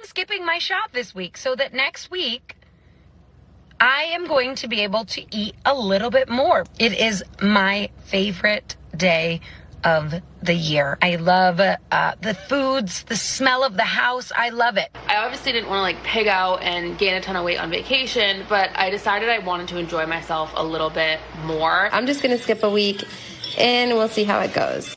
skipping my shot this week so that next week I am going to be able to eat a little bit more. It is my favorite day of the year. I love the foods, the smell of the house. I love it. I obviously didn't want to like pig out and gain a ton of weight on vacation, but I decided I wanted to enjoy myself a little bit more. I'm just going to skip a week and we'll see how it goes.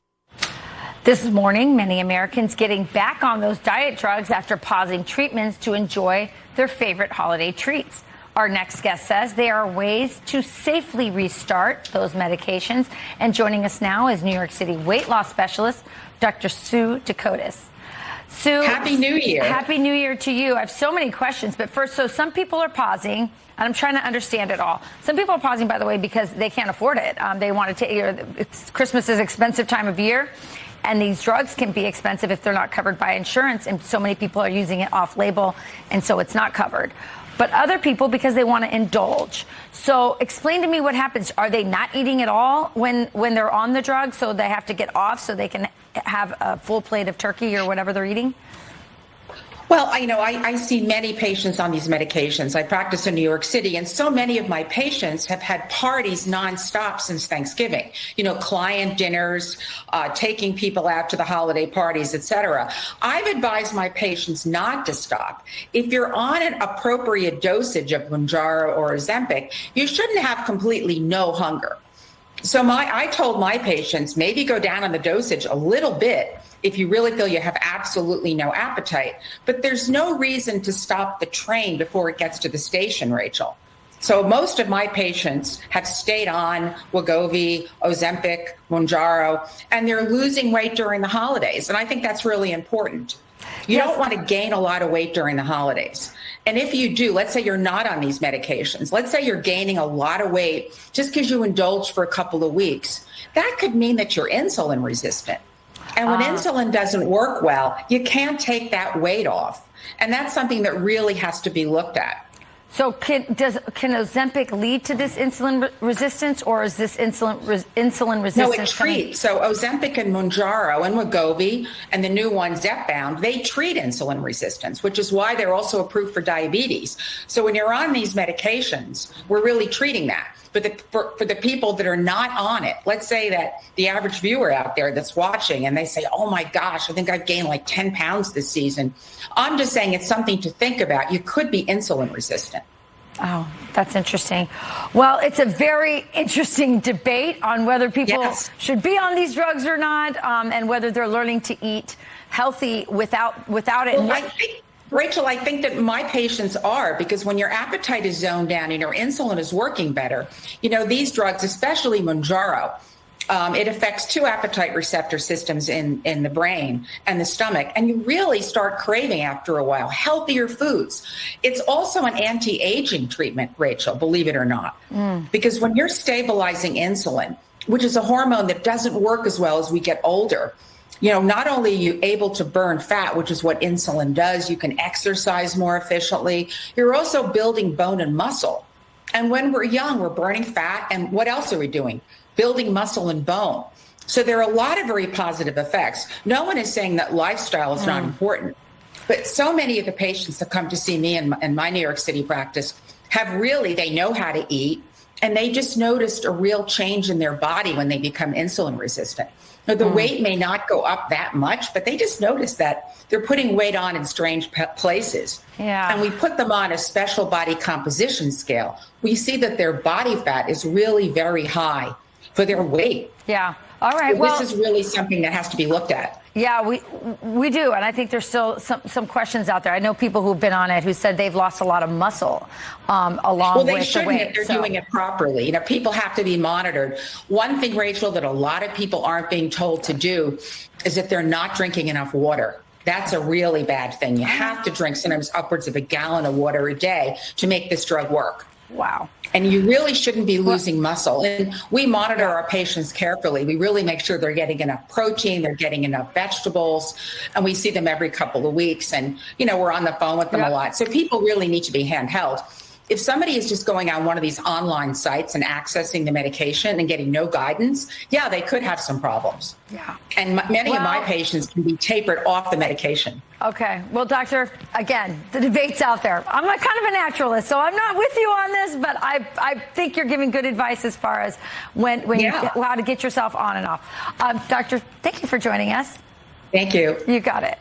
This morning, many Americans getting back on those diet drugs after pausing treatments to enjoy their favorite holiday treats. Our next guest says there are ways to safely restart those medications. And joining us now is New York City weight loss specialist, Dr. Sue Decotiis. Sue, Happy New Year. Happy New Year to you. I have so many questions. But first, so some people are pausing, and I'm trying to understand it all. Some people are pausing, by the way, because they can't afford it. They want to take Christmas is an expensive time of year. And these drugs can be expensive if they're not covered by insurance. And so many people are using it off label, and so it's not covered. But other people, because they want to indulge. So explain to me what happens. Are they not eating at all when they're on the drug, so they have to get off so they can have a full plate of turkey or whatever they're eating? Well, I see many patients on these medications. I practice in New York City, and so many of my patients have had parties nonstop since Thanksgiving. Client dinners, taking people out to the holiday parties, etc. I've advised my patients not to stop. If you're on an appropriate dosage of Mounjaro or Ozempic, you shouldn't have completely no hunger. So I told my patients, maybe go down on the dosage a little bit if you really feel you have absolutely no appetite. But there's no reason to stop the train before it gets to the station, Rachel. So most of my patients have stayed on Wegovy, Ozempic, Mounjaro, and they're losing weight during the holidays. And I think that's really important. You don't want to gain a lot of weight during the holidays. And if you do, let's say you're not on these medications, let's say you're gaining a lot of weight just because you indulge for a couple of weeks, that could mean that you're insulin resistant. And when insulin doesn't work well, you can't take that weight off. And that's something that really has to be looked at. So can Ozempic lead to this insulin resistance, or is this insulin resistance? No, it treats. So Ozempic and Mounjaro and Wegovy and the new one Zepbound, they treat insulin resistance, which is why they're also approved for diabetes. So when you're on these medications, we're really treating that. But for the people that are not on it, let's say that the average viewer out there that's watching and they say, oh my gosh, I think I've gained like 10 pounds this season. I'm just saying it's something to think about. You could be insulin resistant. Oh, that's interesting. Well, it's a very interesting debate on whether people should be on these drugs or not, and whether they're learning to eat healthy without it. Well, Rachel, I think that my patients are, because when your appetite is zoned down and your insulin is working better, these drugs, especially Mounjaro, it affects two appetite receptor systems in the brain and the stomach. And you really start craving after a while healthier foods. It's also an anti-aging treatment, Rachel, believe it or not, because when you're stabilizing insulin, which is a hormone that doesn't work as well as we get older, not only are you able to burn fat, which is what insulin does, you can exercise more efficiently. You're also building bone and muscle. And when we're young, we're burning fat. And what else are we doing? Building muscle and bone. So there are a lot of very positive effects. No one is saying that lifestyle is not important. But so many of the patients that come to see me in my New York City practice they know how to eat. And they just noticed a real change in their body when they become insulin resistant. Now, the weight may not go up that much, but they just notice that they're putting weight on in strange places. Yeah. And we put them on a special body composition scale. We see that their body fat is really very high for their weight. Yeah. All right. So this is really something that has to be looked at. Yeah, we do. And I think there's still some questions out there. I know people who've been on it who said they've lost a lot of muscle along with the weight. Well, they shouldn't if they're doing it properly. People have to be monitored. One thing, Rachel, that a lot of people aren't being told to do is if they're not drinking enough water. That's a really bad thing. You have to drink sometimes upwards of a gallon of water a day to make this drug work. Wow. And you really shouldn't be losing muscle. And we monitor our patients carefully. We really make sure they're getting enough protein, they're getting enough vegetables, and we see them every couple of weeks. And, we're on the phone with them a lot. So people really need to be handheld. if somebody is just going on one of these online sites and accessing the medication and getting no guidance, yeah, they could have some problems. Yeah. And many of my patients can be tapered off the medication. Okay. Well, doctor, again, the debate's out there. I'm a kind of a naturalist, so I'm not with you on this, but I think you're giving good advice as far as how to get yourself on and off. Doctor, thank you for joining us. Thank you. You got it.